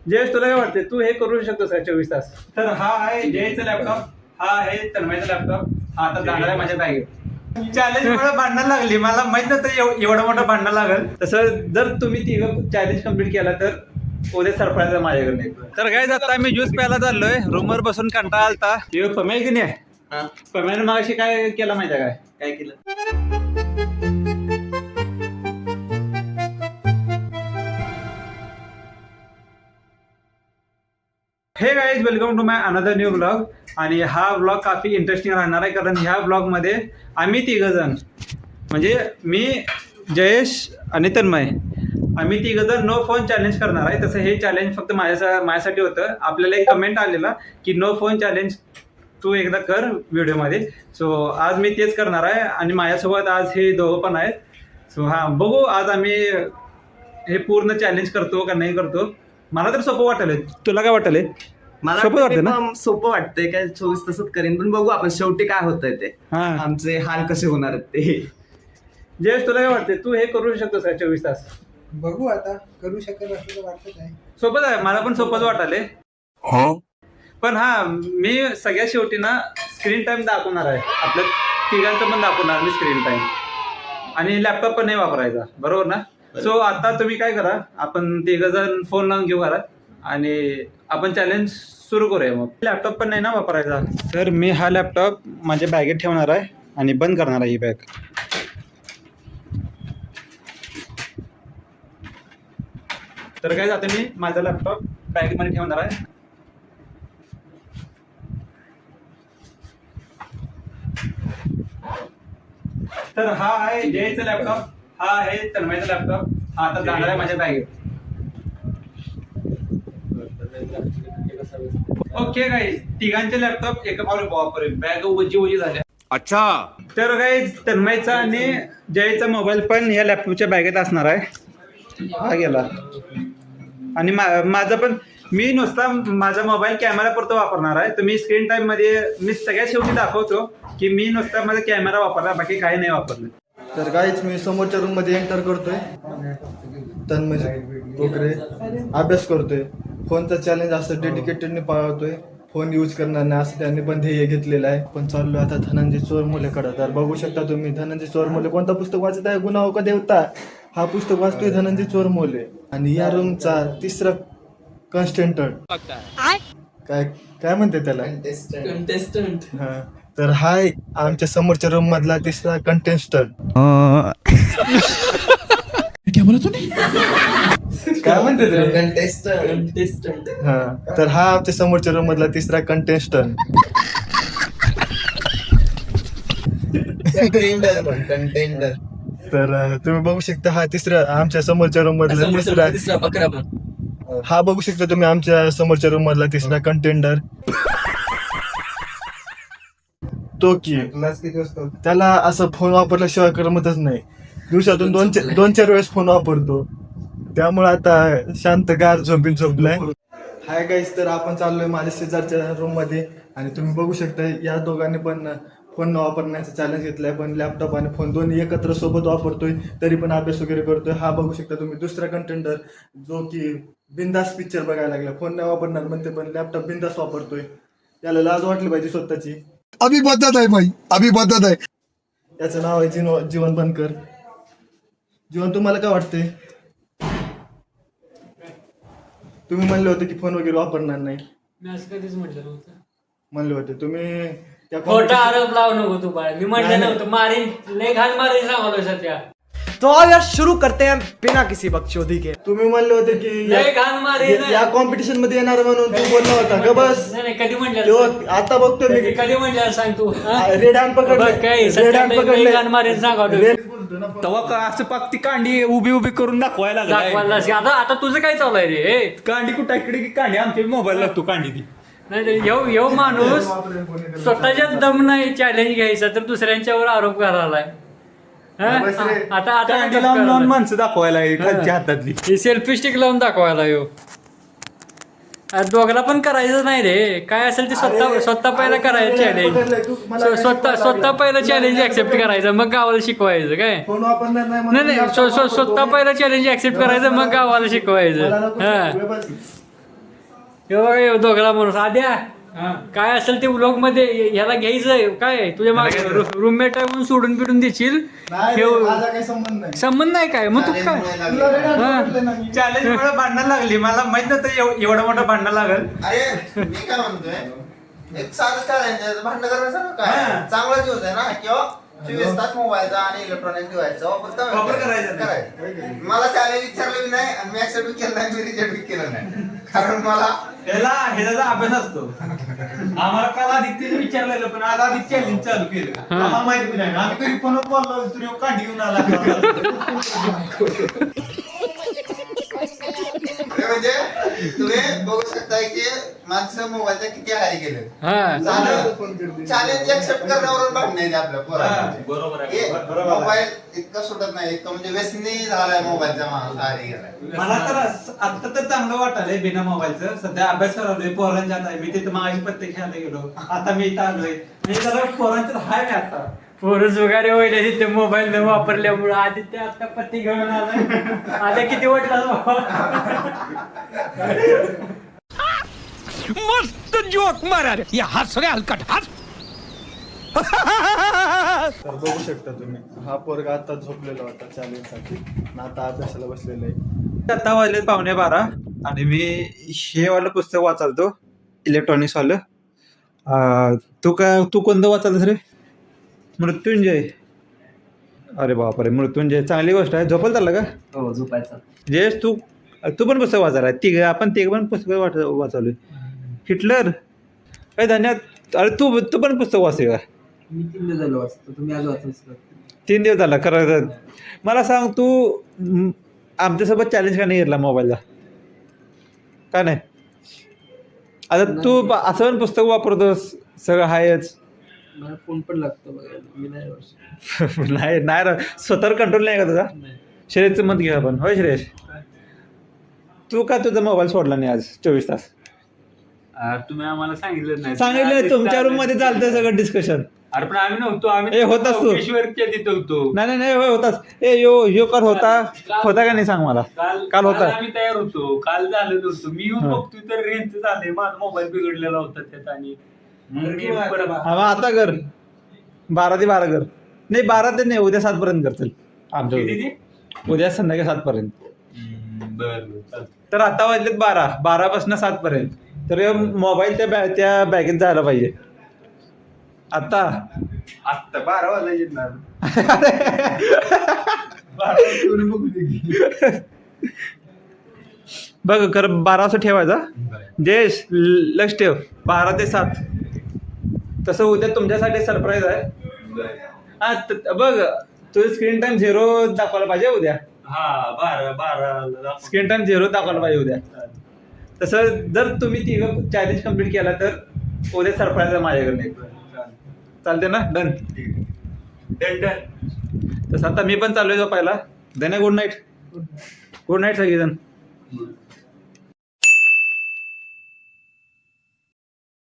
जयेश तुला काय वाटते तू हे करू शकतोस का 24 तास? तर हा आहे जयचा लॅपटॉप, हा आहे तन्मयचा लॅपटॉप, हा आता जाणार आहे माझ्या बॅगेत. चॅलेंज मुळे भांडण लागली, मला माहित नव्हतं एवढं मोठं भांडण लागल. तसं जर तुम्ही तिघं चॅलेंज कम्प्लीट केला तर उद्या सरप्राईज आहे माझ्याकडे. तर काय आता मी ज्यूस प्यायला चाललोय, रूमवर बसून कंटाळा आलता. पमेल की नाही पमेल मागाशी काय केला माहिती आहे काय केलं? Hey guys, welcome to my another new blog. आणि हा ब्लॉग काफी इंटरेस्टिंग राहणार आहे, कारण ह्या ब्लॉगमध्ये आम्ही तिघजण म्हणजे मी, जयेश आणि तन्मय, आम्ही तिघजण नो फोन चॅलेंज करणार आहे. तसं हे चॅलेंज फक्त माझ्यासाठी होतं. आपल्याला एक कमेंट आलेला की नो फोन चॅलेंज तू एकदा कर व्हिडिओमध्ये. सो आज मी तेच करणार आहे आणि माझ्यासोबत आज हे दोघं पण आहेत. सो बघू आज आम्ही हे पूर्ण चॅलेंज करतो का नाही करतो. मला तर सोपं वाटलं, तुला काय वाटलं? मला सोपं वाटतं ना? सोपं वाटतंय काय 24 तसंच करेन, पण बघू आपण शेवटी काय होतंय ते, आमचे हाल कसे होणार आहेत ते. जयेश तुला काय वाटते तू हे करू शकतोस का 24 तास? बघू आता करू शकत असं वाटत आहे. सोपंच आहे, मला पण सोपंच वाटाले. पण मी सगळ्यात शेवटी ना स्क्रीन टाइम दाखवणार आहे, आपल्या तिघांचं पण दाखवणार मी स्क्रीन टाइम, आणि लॅपटॉप पण नाही वापरायचा, बरोबर ना? सो आता तुम्ही काय करा, आपण तिघजण फोन लावून घेऊ घरात आणि आपण चॅलेंज सुरू करूया. मग लॅपटॉप पण नाही ना वापरायचा. तर मी हा लॅपटॉप माझ्या बॅगेत ठेवणार आहे आणि बंद करणार आहे ही बॅग. तर काय जातं, मी माझा लॅपटॉप बॅगेमध्ये ठेवणार आहे. तर हा आहे जयचा लॅपटॉप, हा आहे तन्मयचा लॅपटॉप, हा आता जाणार आहे माझ्या बॅगेत. ओके गाईज, तिघांचे लॅपटॉप एका वापरे, बॅग ओजी झाल्या. अच्छा. तर गाईज तन्मयचा आणि जयचा मोबाईल पण या लॅपटॉपच्या बॅगेत असणार आहे. हा गेला. आणि माझा पण, मी नुसता माझा मोबाईल कॅमेरा पुरता वापरणार आहे. तर मी स्क्रीन टाइम मध्ये मी सगळ्यात शेवटी दाखवतो की मी नुसता माझा कॅमेरा वापरला, बाकी काही नाही वापरलं. तर काहीच मी समोरच्या रूम मध्ये एंटर करतोय, तन्मय कोकरे अभ्यास करतोय. फोनचा चॅलेंज असं डेडिकेटेडने पाळतोय, फोन यूज करणार नाही असं त्यांनी पण ध्येय घेतलेलं आहे. पण चाललोय आता धनंजय चोरमोलेकडे. तर बघू शकता तुम्ही धनंजय चोरमोले कोणतं पुस्तक वाचत आहे, गुन्हा का देवता, हा पुस्तक वाचतोय धनंजय चोरमोले. आणि या रूमचा तिसरा कंटेस्टंट काय काय म्हणते त्याला, कंटेस्टंट. हा, तर हाय आमच्या समोरच्या रूम मधला तिसरा कंटेस्टंट. काय म्हणते ते? कंटेस्टंट. हा, तर हा आमच्या समोरच्या रूम मधला तिसरा कंटेस्टंट. कंटेंडर. तर तुम्ही बघू शकता हा तिसरा आमच्या समोरच्या रूम मधला तिसरा, बकरा पण. हा बघू शकता तुम्ही आमच्या समोरच्या रूम मधला तिसरा कंटेंडर. तो की त्याला असं फोन वापरल्याशिवाय करमतच नाही, दिवसातून दोन चार वेळेस फोन वापरतो, त्यामुळे आता शांत गार झोपीन झोपलाय. हाय गाईस, तर आपण चाललोय माझ्या शेजारच्या रूम मध्ये आणि तुम्ही बघू शकता या दोघांनी पण फोन न वापरण्याचा चॅलेंज घेतलाय. पण लॅपटॉप आणि फोन दोन्ही एकत्र सोबत वापरतोय, तरी पण अभ्यास वगैरे करतोय. हा बघू शकता तुम्ही दुसरा कंटेंडर, जो की बिंदास पिक्चर बघायला लागला, फोन न वापरणार म्हणते पण लॅपटॉप बिंदास वापरतोय. त्याला लाज वाटली पाहिजे स्वतःची. अभी बदत आहे भाई, अभी बदत आहे. याचं नाव आहे जीवन बनकर. जीवन, तुम्हाला काय वाटतंय? तुम्ही म्हणले होते की फोन वगैरे वापरणार नाही. मी असं कधीच म्हटलं नव्हतं. म्हणले होते तुम्ही त्या खोटा आरोप लावू नको तू बाळ, मी म्हटलं नव्हतं. मारीन, लय घाल मारीन सांगलो सध्या. तो आज यार शुरू करते हैं बिना किसी बकचोदी के. तुम्ही म्हणले होते की लय घाण मारीन. या कॉम्पिटिशन मध्ये येणार म्हणून तू बोलला होता का? बस नाही कधी म्हटलं, आता बघतोय मी कधी म्हटलं सांग तू. रेड हँड पकडले, काय रेड हँड पकडले. घाण मारीन सांगतो. तेव्हा का असं पाक ती कांडी उभी उभी करून दाखवायला लागलाय. दाखवायला आता तुझं काय चालू आहे रे? कांडी कुठं इकडे की कांडी आमच्या मोबाईल लागतो कांडी ती. नाही येऊ माणूस स्वतःच्याच दम नाही चॅलेंज घ्यायचा, तर दुसऱ्यांच्यावर आरोप करायलाय. आता कांडी लावून लावून माणसं दाखवायला खालच्या हातातली सेल्फी लावून दाखवायला येऊ. दोघाला पण करायचं नाही रे, काय असेल ते स्वतः पहिला करायचं चॅलेंज. स्वतः पहिलं चॅलेंज ऍक्सेप्ट करायचं, मग गावाला शिकवायचं. काय फोन वापरणार नाही नाही स्वतः पहिलं चॅलेंज ऍक्सेप्ट करायचं, मग गावाला शिकवायचं. हे बघा हे दोघाला माणूस आद्या काय असेल ते व्लॉग मध्ये ह्याला घ्यायचंय काय तुझ्या मागे रूममेट आहे म्हणून सोडून बिडून देशील काही संबंध नाही संबंध नाही काय मग तू काय चॅलेंज मुळे भांडणं लागली मला माहित नव्हतं एवढं मोठं भांडणं लागल. अरे मी काय म्हणतोय एक साधं चॅलेंज भांडण करायचं काय चांगलाच होत आहे ना किंवा 24 तास मोबाईलचा आणि इलेक्ट्रॉनिक डिव्हाइसचा वापर करायचा करायचा. मला चॅलेंज विचारलं बी नाही आणि मी ऍक्सेप्ट केलं नाही मी रिजेक्ट बी केलं नाही कारण मला ह्याचा अभ्यास असतो. आम्हाला काल आदित्य विचारलेलं पण आज आदित्य चॅलेंज चालू केलं आम्हाला माहिती नाही आम्ही तरी फोनवर बोललो तरी कांडी घेऊन आला. म्हणजे तुम्ही बघू शकताय की माणसं मोबाईलच्या किती आहारी गेले चॅलेंज ऍक्सेप्ट करण्यावरून भांडण आहे आपल्या पोरांचे. मोबाईल इतका सुटत नाही इतकं म्हणजे व्यसनी झालाय मोबाईलचा माणूस आहारी गेलाय. मला तर आता तर चांगलं वाटायलंय बिना मोबाईलचं. सध्या अभ्यास करायलोय पोरांच्या आता मी तिथे मागाशी पत्ते खेळायला गेलो आता मी इथं आलोय म्हणजे जरा पोरांचं हाय काय आता पोरच वगैरे होईल तिथे मोबाईल न वापरल्यामुळे आदित्य आता पत्ती घेऊन आला आता किती वाटला मस्त जोक मारा रे या हस रे हलकट हस. तर बघू शकता तुम्ही हा पोरगा आता झोपलेला होता चॅलेंजसाठी आणि आता अभ्यासाला बसलेला आहे. आता वाजले 11:15 आणि मी हे वालं पुस्तक वाचालतो इलेक्ट्रॉनिक्स वालं. तू कोणतं वाचालस रे? मृत्युंजय. अरे बापरे मृत्युंजय चांगली गोष्ट आहे. झोपल चाललं का? हो झोपायचा. जयेश तू पण पुस्तक वाचायला आपण तिघ पण पुस्तक वाचवलोय. हिटलर काय धन्यवाद. अरे तू पण पुस्तक वाचते का? मी 3 दिवस झालो वाचतो तुम्ही आज वाचतो 3 दिवस झाला खरं. मला सांग तू आमच्यासोबत चॅलेंज का नाही घेतला मोबाईलला का नाही? आता तू असं पण पुस्तक वापरतोस सगळं आहेच. मला फोन पण लागतो बघायला मी नाही नाही स्वतःवर कंट्रोल नाही का तुझा? श्रेयसचं मत घे आपण. होय श्रेयस तू का तुझा मोबाईल सोडला नाही आज 24 तास? तुम्ही आम्हाला सांगितलं नाही. सांगितलं तुमच्या रूम मध्ये चालतंय सगळं डिस्कशन. अरे पण आम्ही नव्हतो आम्ही होताच तू ईश्वरच्या तिथं होतो. नाही होय होताच. यो कर होता का नाही सांग मला. काल होता. आम्ही तयार होतो काल झालं नव्हतं. मी येऊन बघतोय तर रेंज झालंय माझा मोबाईल बिघडलेला होता त्यात आणि आता कर 12 ते 12 कर. नाही 12 ते नाही उद्या 7 पर्यंत कर. चल आमच्या उद्या संध्याकाळी 7 पर्यंत. बरं तर आता वाजलेत 12 पासून 7 पर्यंत. तर मोबाईल त्या बॅगेत जायला पाहिजे आता 12 वाजता येणार. बघ खरं 12 वाजता ठेवायचा. जयेश लक्ष ठेव 12 ते 7. तसं उद्या तुमच्यासाठी सरप्राईज आहे. हा बघ तुझं स्क्रीन टाइम 0 दाखवायला पाहिजे उद्या. हा 12 स्क्रीन टाइम 0 दाखवायला पाहिजे उद्या. तसं जर तुम्ही तिघं चॅलेंज कम्प्लीट केला तर उद्या सरप्राईज आहे माझ्याकडे. चालते ना? डन. तसं आता मी पण चाललोय झोपायला. देना गुड नाईट. गुड नाईट सगळेजण.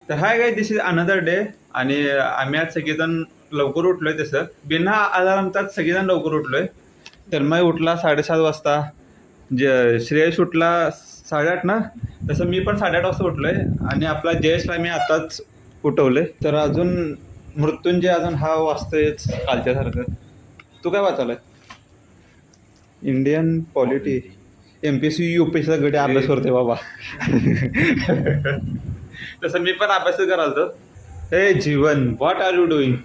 तर hi guys this is another day आणि आम्ही आज सगळेजण लवकर उठलोय. तसं बिना अलार्मचाच सगळेजण लवकर उठलोय. तन्मय उठला 7:30 वाजता. श्रेयस उठला 8:30 ना. तसं मी पण 8:30 वाजता उठलोय आणि आपला जयेशला मी आताच उठवलंय. तर अजून मृत्युंजय अजून हा वाचतोयच कालच्यासारखं. तू काय वाचवलंय? इंडियन पॉलिटी MPSC UPSCचा गडी अभ्यास करतोय बाबा. तसं मी पण अभ्यास करायचो. हे जीवन what are you doing?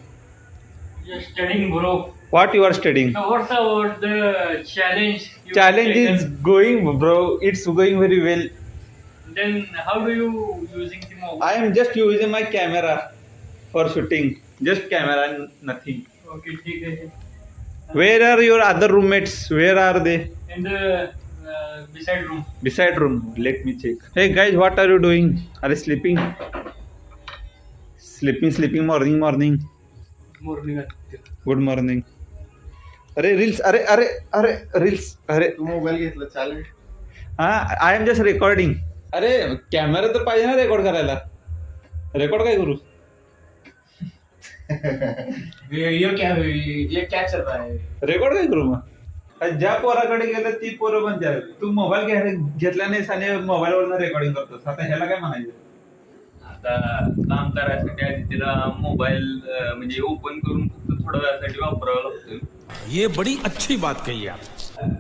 Studying bro. What you are studying? What's about the challenge? Challenge is going, bro. It's going very well. Then how do you using the mobile? I am just using my camera for shooting. Just camera, nothing. Okay, ठीक आहे. Where are your other roommates? Where are they? In the beside room. Beside room. Let me check. Hey guys, what are you doing? Are you sleeping? Sleeping. Morning. Morning. Good morning. अरे reels. अरे reels. अरे तू mobile घेतला challenge. हा I am just recording. अरे camera तर पाहिजे ना record करायला. रेकॉर्ड काय करू? ये क्या चल रहा है? रेकॉर्ड काय करू मग? ज्या पोराकडे गेलं ती पोरं म्हणतात तू मोबाईल घेतला नाहीस आणि मोबाईलवर रेकॉर्डिंग करतोस, आता ह्याला काय म्हणायचं? आता काम करायसाठी आधी तिला मोबाईल म्हणजे ओपन करून फक्त थोड्या वेळासाठी वापरावा लागतो. ये बड़ी अच्छी बात कही आप.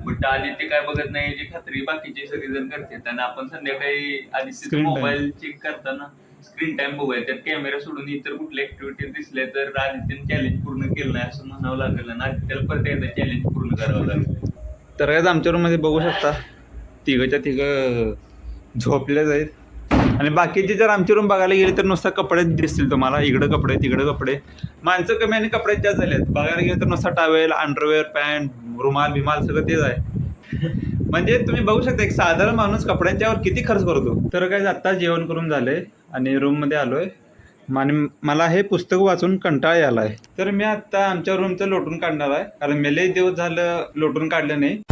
बट आधी ते काय बघत नाही याची खात्री बाकीचे सगळेजण करतात आणि आपण संध्याकाळी आधी Screen time. मोबाईल चेक करताना स्क्रीन टाइम बघूया, त्यात कॅमेरा सोडून इतर कुठल्या ऍक्टिव्हिटी दिसल्या तर आदित्यने चॅलेंज पूर्ण केलं नाही असं म्हणावं लागेल आणि आदित्यला परत एकदा चॅलेंज पूर्ण करावं लागेल. तर काय आमच्या रूम मध्ये बघू शकता तिघच्या तिघं झोपलेच आहेत आणि बाकीचे जर आमची रूम बघायला गेली तर नुसता कपडे दिसतील तुम्हाला, इकडं कपडे तिकडं कपडे. माणसं कमी आणि कपडे जास्त झालेत. बघायला गेलं तर नुसता टावेल, अंडरवेअर, पॅन्ट, रुमाल बिमाल सगळं तेच आहे. म्हणजे तुम्ही बघू शकता एक साधारण माणूस कपड्यांच्यावर किती खर्च करतो. तर काय आता जेवण करून झालंय आणि रूम मध्ये आलोय आणि मला हे पुस्तक वाचून कंटाळा आलाय. तर मी आता आमच्या रूमचं लोटून काढणार आहे, कारण मी लई दिवस झालं लोटून काढलं नाही.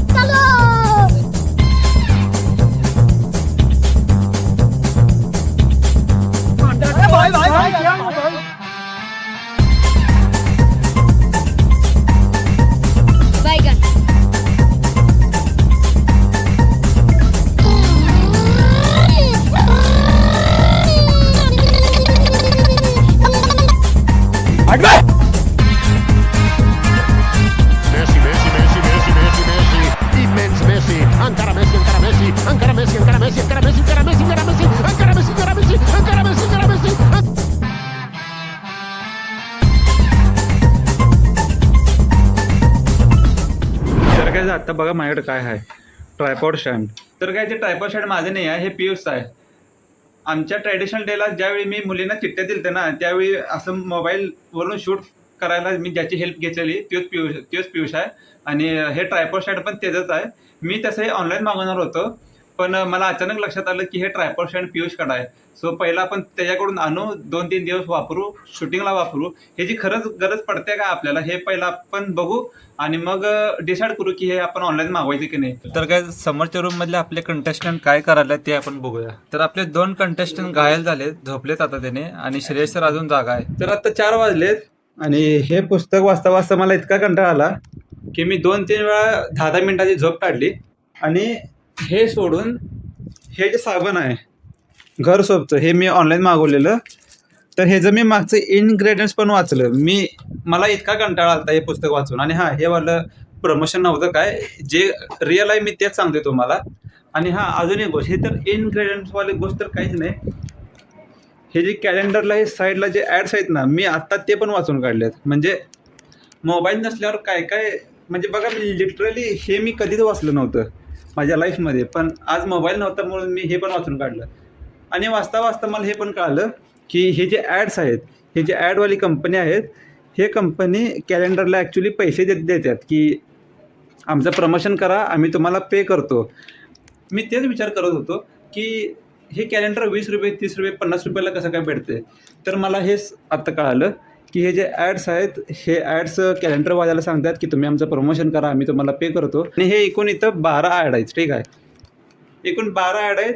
बैगन Messi, Messi, Messi, Messi, Messi, Messi. Immens Messi. Encara Messi, encara Messi. Encara Messi, encara Messi, encara Messi, encara Messi, encara Messi. Encara Messi, encara Messi. Encara Messi, encara Messi. तर काय आता बघा माझ्याकडे काय आहे, ट्रायपॉड स्टँड. तर काय ते ट्रायपॉड स्टँड माझं नाही आहे, हे पियुषचं आहे. आमच्या ट्रॅडिशनल डेला ज्यावेळी मी मुलींना चिठ्ठ्या दिलते ना त्यावेळी असं मोबाईलवरून शूट करायला मी ज्याची हेल्प घेतलेली तोच पियुष आहे आणि हे ट्रायपॉड स्टँड पण त्याचंच आहे. मी तसं हे ऑनलाईन मागवणार होतो पण मला अचानक लक्षात आलं की हे ट्रायपॉड स्टँड पियुषकडे आहे. सो पहिला आपण त्याच्याकडून आणू, 2-3 दिवस वापरू, शूटिंगला वापरू. ह्याची खरंच गरज पडते का आपल्याला हे पहिलं आपण बघू आणि मग डिसाईड करू की हे आपण ऑनलाईन मागवायचे की नाही. तर काय समोरच्या रूम मधले आपले कंटेस्टंट काय करायला ते आपण बघूया. तर आपले 2 कंटेस्टंट घायल झालेत, झोपलेत आता त्याने आणि श्रेयस तर अजून जागा आहे. तर आता 4 वाजलेत आणि हे पुस्तक वाचता वाचता मला इतका कंटाळा आला की मी 2-3 वेळा 10-10 मिनिटाची झोप काढली. आणि हे सोडून हे जे साबण आहे घर सोपचं हे मी ऑनलाईन मागवलेलं, तर हे जर मी मागचं इन्ग्रेडियंट्स पण वाचलं. मला इतका कंटाळा आला हे पुस्तक वाचून. आणि हां हे वालं प्रमोशन नव्हतं काय, जे रिअल आहे मी तेच सांगते तुम्हाला. आणि हां अजून एक गोष्ट, हे तर इन्ग्रेडियंट्सवाली गोष्ट तर काहीच नाही. हे जे कॅलेंडरला हे साईडला जे ॲड्स आहेत ना मी आत्ता ते पण वाचून काढलेत. म्हणजे मोबाईल नसल्यावर काय काय म्हणजे बघा मी लिटरली हे मी कधीच वाचलं नव्हतं माझ्या लाईफमध्ये, पण आज मोबाईल नव्हता म्हणून मी हे पण वाचून काढलं. आणि वाचता वाचता मला हे पण कळालं की हे जे ॲड्स आहेत, हे जे ॲडवाली कंपनी आहेत, हे कंपनी कॅलेंडरला ॲक्च्युली पैसे देतात की आमचं प्रमोशन करा, आम्ही तुम्हाला पे करतो. मी तेच विचार करत होतो की हे कॅलेंडर 20 रुपये, 30 रुपये, 50 रुपयाला कसं काय भेटते. तर मला हेच आत्ता कळालं की हे जे ॲड्स आहेत हे ॲड्स कॅलेंडरवाल्याला सांगतात की तुम्ही आमचं प्रमोशन करा, आम्ही तुम्हाला पे करतो. आणि हे एकूण इथं 12 ॲड आहेत, ठीक आहे. एकूण 12 ॲड आहेत.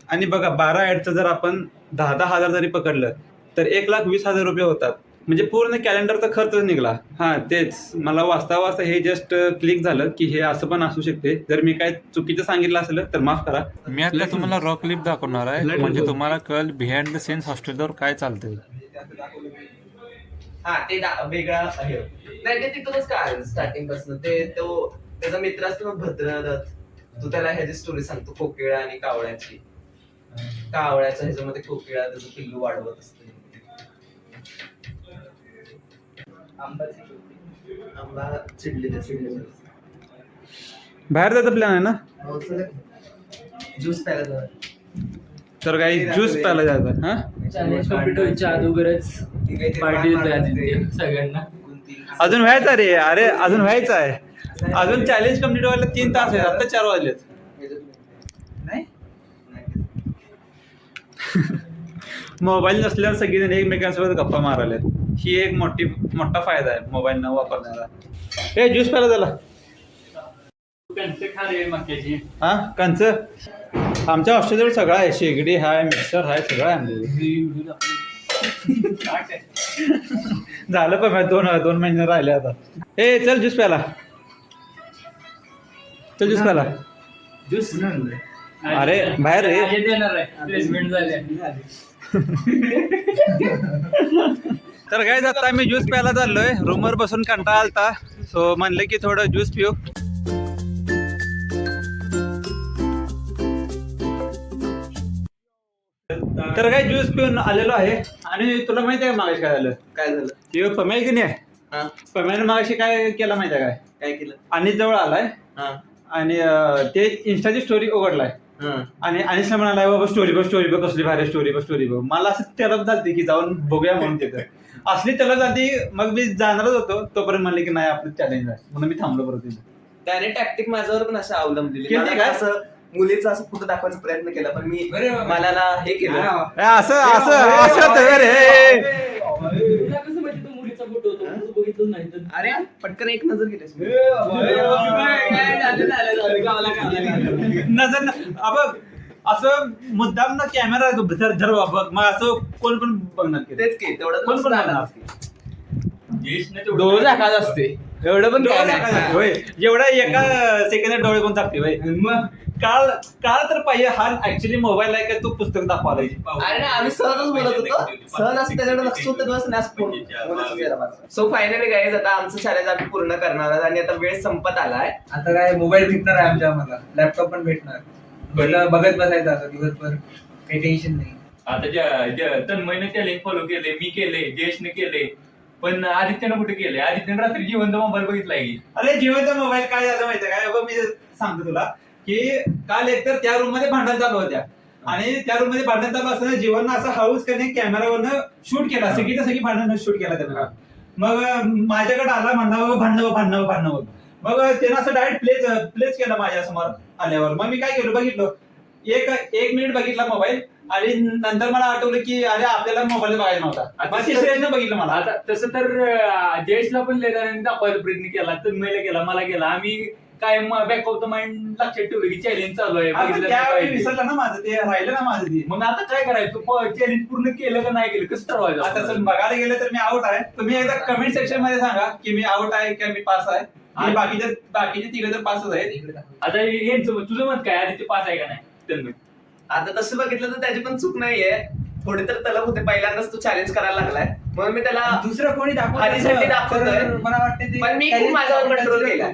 आणि बघा 12 ॲडचं जर आपण 10-10 हजार जरी पकडलं तर 1,20,000 रुपये होतात. म्हणजे पूर्ण कॅलेंडरचा खर्चच निघाला. हां तेच मला वाचता वाचता हे जस्ट क्लिक झालं की हे असं पण असू शकते. जर मी काय चुकीचं सांगितलं असलं तर माफ करा. मी आता तुम्हाला रॉ क्लिप दाखवणार आहे म्हणजे तुम्हाला कळेल बिहाइंड द सीन्स हॉस्टेलवर काय चालतंय. हा ते वेगळा आहे. नाही ते तिथूनच काय स्टार्टिंग पासून ते तो त्याचा मित्र असतो ना भद्रदत्त, तो त्याला ह्याची स्टोरी सांगतो कोकिळा आणि कावळ्याची. कावळ्याच्या ह्याच्यामध्ये कोकिळा त्याचं पिल्लू वाढवत असते. आंबा चिडली बाहेर जायचं प्लॅन आहे ना, ज्यूस प्यायला जाऊ. तर काही ज्यूस प्यायला जायचं. हां चॅलेंज कम्प्लीट व्हायच्या अगोदरच पार्टी देतोय सगळ्यांना. अजून व्हायचं रे, अरे अजून व्हायचं आहे. अजून चॅलेंज कम्प्लीट व्हायला 3 तास आहेत, आता 4 वाजलेत. नाही मोबाईल नसल्यावर सगळेजण एकमेकांसोबत गप्पा मारायला, ही एक मोठा फायदा आहे मोबाईल न वापरण्याचा. हे ज्यूस प्यायला झाला खा रे मक्याची. हां कंच आमच्या हॉस्टेलवर सगळं आहे, शेगडी आहे, मिक्सर आहे, सगळं आहे. झालं पण 2 महिने राहिले आता. हे चल ज्यूस प्यायला. चल ज्यूस प्याला ज्यूस अरे बाहेर रे हे देणार आहे प्लेसमेंट झाली. तर काय आता आम्ही ज्यूस प्यायला चाललोय. रूमवर बसून कंटाळा आलता, सो म्हणलं की थोडं ज्यूस पिऊ. तर काय ज्यूस पिऊन आलेलो आहे. आणि तुला माहिती आहे मागाशी काय झालं? काय झालं? ते पमेल की नाही, हा पमेल मागाशी काय केलं माहिती आहे काय? काय केलं? आणि जवळ आलाय हा आणि ते इन्स्टाची स्टोरी उघडलाय हा आणि अनिशला म्हणाला बाबा स्टोरी बघ कसली भारी स्टोरी बघ. मला असं तलब झालती की जाऊन बघूया म्हणून तिथं असली तलब झाली. मग मी जाणारच होतो, तोपर्यंत म्हणले की नाही आपलं चॅलेंज आहे, म्हणून मी थांबलो परत तिथं. त्याने टॅक्टिक माझ्यावर पण असं अवलंबलेली. केली मला काय? असं मुलीचं असं कुठं दाखवायचा प्रयत्न केला, पण मी मला ना हे केलं. असं होतं रे. अरे पटकन एक नजर गेलीस. नजर बघ असं मुद्दाम ना कॅमेरा धर बघ, मग असं कोण पण बघणार की? तेच की तेवढं कोण पण बघणार? जयेशने तेवढं डोळे झाकायचं असते एवढं पण काय नाही. होय, एवढा एका सेकंदात डोळे कोण टाकते भाई. मग काल तर पाहिजे. हा ऍक्च्युली मोबाईल आहे का तू पुस्तक दाखवायला? अरे नाही, आम्ही सहजच बोलत होतो. सहज असं त्याच्याकडे लक्ष होतं दिवस सो फायनली गाईज आता आमचं चॅलेंज आम्ही पूर्ण करणार आहोत आणि आता वेळ संपत आलाय. आता काय मोबाईल भेटणार आहे आमच्या आम्हाला, लॅपटॉप पण भेटणार. पहिलं बघत बसायचं आता दिवसभर, काही टेन्शन नाही. आता तन्मयने चॅलेंज फॉलो केले, मी केले, जयेशने केले, पण आदित्यनं कुठे केले? आदित्यनं रात्री जिवंत मोबाईल बघितला की. अरे जिवंत मोबाईल काय झालं माहितीये काय? बघ मी सांगतो तुला की काल एकतर त्या रूम मध्ये भांडण चालू होत्या आणि त्या रूम मध्ये भांडण चालू असताना जीवन असं हाऊस करणे कॅमेरावरनं शूट केला. सगळी भांडण शूट केला त्यानं. मग माझ्याकडे आला म्हणला भांडणं. मग त्यानं असं डायरेक्ट प्लेस केला माझ्या समोर आल्यावर. मग मी काय केलं, बघितलं एक मिनिट बघितला मोबाईल आणि नंतर मला आठवलं की अरे आपल्याला मोबाईल बघायला नव्हता. मग तिसऱ्यानं बघितलं मला. आता तसं तर जयेशला पण लेदारांनी दाखवायचा प्रयत्न केला, तन्मयला केला, मला केला. आम्ही काय बॅक ऑफ द माइंड लक्षात ठेवलं की चॅलेंज चालू आहे. त्यावेळी विसरलं ना माझं, ते राहिलं ना माझं ते. मग आता काय करायचं? चॅलेंज पूर्ण केलं का नाही केलं कसं ठरवायचं? आता चल बघायला गेलं तर मी आउट आहे. तुम्ही एकदा कमेंट सेक्शन मध्ये सांगा की मी आउट आहे का मी पास आहे. आणि बाकीचे तिघे तर पासच आहेत. आता यांचं तुझं मत काय? आधी ते पास आहे का नाही तन्मय? आता तसं बघितलं तर त्याची पण चूक नाहीये. थोडी तर तलब होते, पहिल्यांदाच तू चॅलेंज करायला लागलाय म्हणून मी त्याला दुसरं कोणी हानीसाठी दाखवतोय. मला वाटतं पण मी खूप माझ्यावर कंट्रोल केला.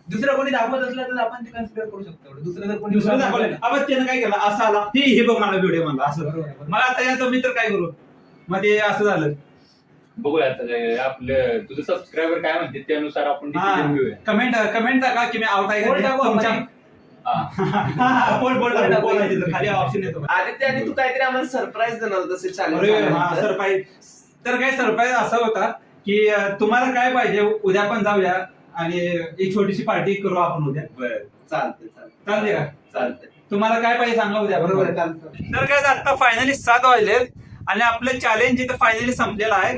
दुसरं कोणी दाखवत असलं तर आपण ते कन्सिडर करू शकतो. दुसरं जर कोणी दुसरं दाखवलं अब त्यानं काय केलं, असं आला हे बघ मला व्हिडिओ म्हणला असं. मला आता याचं मी तर काय करू? मग ते असं झालं. बघूया आता आपलं तुझं सबस्क्रायबर काय म्हणते त्यानुसार आपण डिसिजन घेऊया. कमेंट टाका की मी आउट आहे का तुमच्या. खाली ऑप्शन येतो. आदित्य आणि तू काहीतरी आम्हाला सरप्राईज देणार होतं चॅलेंज. सरप्राईज तर काय सरप्राईज असा होता की तुम्हाला काय पाहिजे उद्या पण जाऊया आणि एक छोटीशी पार्टी करू आपण उद्या. चालते का? चालतंय. तुम्हाला काय पाहिजे सांगा उद्या. बरोबर. तर काय आता फायनली 7 वाजले आणि आपलं चॅलेंज इथं फायनली संपलेलं आहे.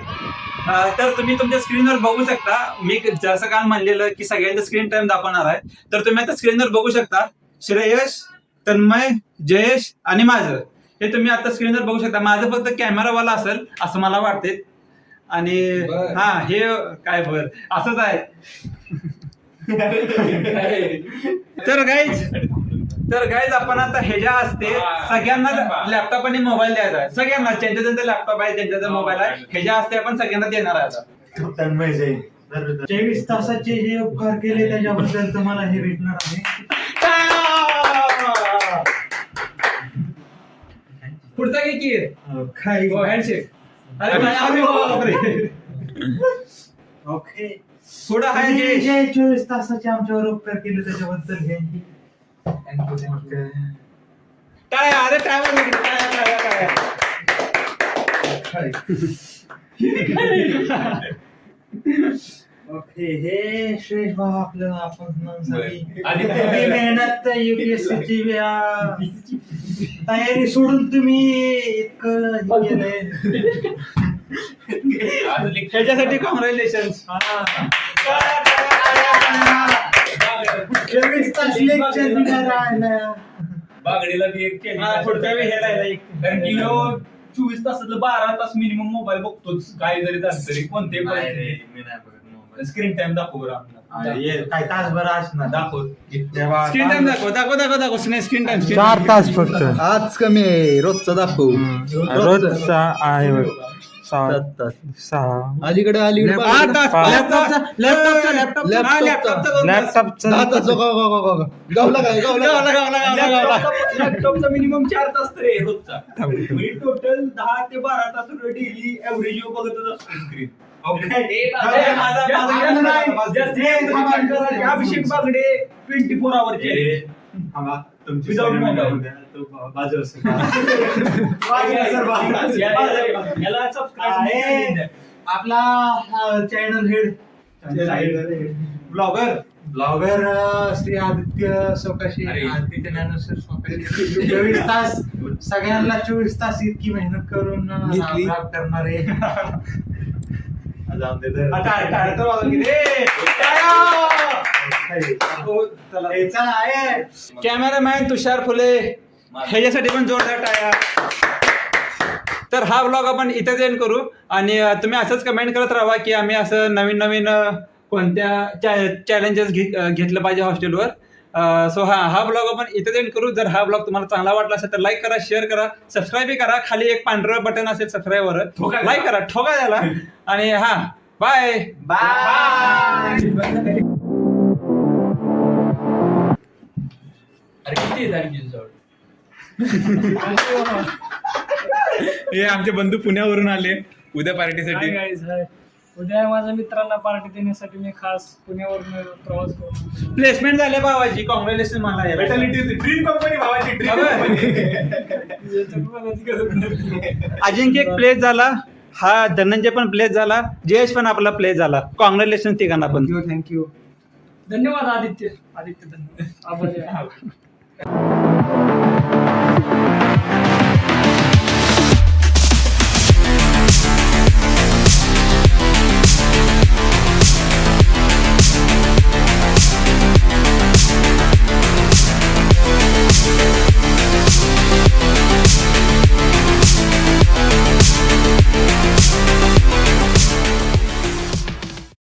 तर तुम्ही तुमच्या स्क्रीनवर बघू शकता. मी जसं काल म्हणलेलं की सगळ्यांचा स्क्रीन टाइम दाखवणार आहे, तर तुम्ही आता स्क्रीनवर बघू शकता. श्रेयश, तन्मय, जयेश आणि माझं हे तुम्ही आता स्क्रीनवर बघू शकता. माझं फक्त कॅमेरावाला असेल असं मला वाटते. आणि हा हे काय बर असंच आहे. तर गाईज आपण आता ह्याच्या असते सगळ्यांना लॅपटॉप आणि मोबाईल द्यायचा आहे. सगळ्यांना ज्यांचा लॅपटॉप आहे, ज्यांचा मोबाईल आहे, ह्याच्या हस्ते आपण सगळ्यांना देणार आहे आता. तन्मय जाईल 23 तासाचे जे उपकार केले त्याच्याबद्दल तुम्हाला हे भेटणार आहे. पुढचा की काय हँडशेक. अरे ओके, पुढं आहे जे जयेश. 24 तासाचे आमच्यावर उपकार केले त्याच्याबद्दल हे काय अरे काय ओके. हे श्रेष भाऊ आपल्याला आपण आदित्य. मेहनत UPSC तयारी सोडून तुम्ही इतकं हे केलंय. ह्याच्यासाठी कॉंग्रॅच्युलेशन. 24 तास लेक्चर राहिलं. बागडीला बी एक केली. पुढच्या वेळी ह्याला एक. कारण की 24 तासातलं 12 तास मिनिमम मोबाईल बघतोच. काय जरी झालं तरी कोणते स्क्रीन टाइम दाखव बरं आपला. काय तासभर असणार दाखव स्क्रीन टाइम दाखव स्क्रीन टाइम 4 तास फक्त आज कमी आहे रोजचा दाखव रोजचा आहे 6 अलीकडे लॅपटॉपचा लॅपटॉपचा मिनिमम 4 तास तरी आहे रोजचा म्हणजे टोटल 10 ते 12 तास डेली ऍव्हरेज बघत असतो स्क्रीन. अभिषेक बागडे 24 आवर आपला channel head blogger Shri Aditya Sokashi Aditya Dnyaneshwar Sokashi 24 तास सगळ्यांना 24 तास इतकी मेहनत करून ब्लॉग करणारे कॅमेरामॅन तुषार फुले ह्याच्यासाठी पण जोरदार टाळ्या. तर हा व्लॉग आपण इथेच एंड करू आणि तुम्ही असंच कमेंट करत राहा की आम्ही असं नवीन नवीन कोणत्या चॅलेंजेस घेतलं पाहिजे हॉस्टेलवर. सो हा ब्लॉग आपण इथेच एंड करू. जर हा ब्लॉग तुम्हाला चांगला वाटला असेल तर लाईक करा, शेअर करा, सबस्क्राईब करा. खाली एक पांढरं बटन असेल सबस्क्राईबवर, लाईक करा, ठोका त्याला. आणि बाय बाय. हे आमचे बंधू पुण्यावरून आले उद्या पार्टीसाठी. उद्या माझ्या मित्रांना पार्टी देण्यासाठी मी खास पुण्यावरून प्रवास करतो. प्लेसमेंट झाले भावाची, कॉंग्रॅच्युलेशन मला. ड्रीम कंपनी भावाची अजिंक्य एक प्लेस झाला, हा धनंजय पण प्लेस झाला, जयेश पण आपला प्लेस झाला. कॉंग्रॅच्युलेशन तिघांना पण. थँक्यू. धन्यवाद आदित्य धन्यवाद. आभारी आहे.